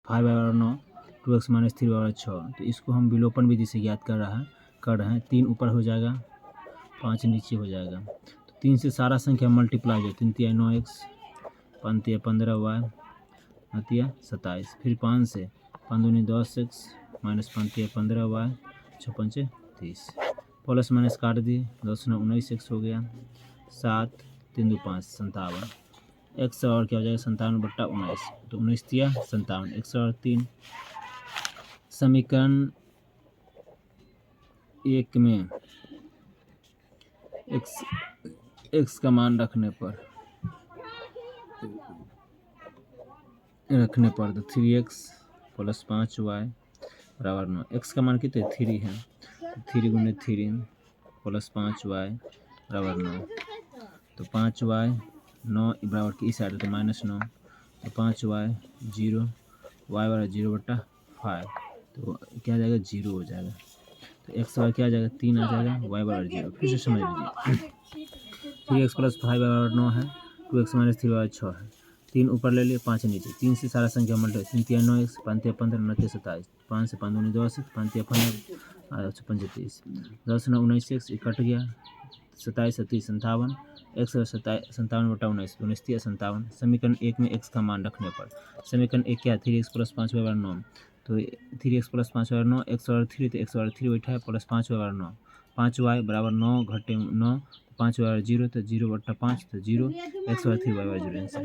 5 y बराबर 9, 2x minus 3 बराबर 6। तो इसको हम विलोपन विधि से ज्ञात कर रहे हैं। 3 ऊपर हो जाएगा, 5 नीचे हो जाएगा। तो 3 से सारा संख्या मल्टीप्लाई हो जाए, 3 तिया 9x, 5 तिया 15y, 9 तिया 27। फिर 5 से 5 दूनी 10x माइनस 5 तिया 15y, 6 पंचे 30। प्लस माइनस काट दिए, 10 9 19x हो गया, 7 3 2 5 57। x और क्या हो जाएगा 57/19, तो 19 तिया 57, 1 और 3। समीकरण 1 में x का मान रखने पर तो 3x प्लस 5y बराबर 9। x का मान कितने 3 है, 3 गुने 3 प्लस 5y बराबर 9। तो 5y 9 बराबर की इस साइड तो -9, तो 5y 0, y बराबर 0/5, तो क्या आ जाएगा 0 हो जाएगा। तो x बराबर क्या आ जाएगा 3 आ जाएगा, y बराबर 0। फिर से समझ लीजिए 3x प्लस 5 बराबर 9 है, 2x माइनस 3 बराबर 6 है। 3 ऊपर ले लिए, 5 नीचे। 3 से सारा संख्या मल्टीप्लाई, 3 तिया 9x, 5 तिया 15, 9 तिया 27। 5 से 5 दूनी 10, 5 तिया 15, 6 पंचे 30। 10 9 19x, ये कट गया, 27 30 57, x 57/19, 19 तिया 57। समीकरण 1 में x का मान रखने पर समीकरण 1 क्या है 3x प्लस 5 बराबर 9, तो 3x प्लस 5 बराबर 9, x बराबर 3, तो x बराबर 3 बैठा है, प्लस 5 बराबर 9, 5y बराबर 9 घटे 9, 5 बराबर 0, तो 0/5, तो 0, x बराबर 3 y बराबर 0 आंसर।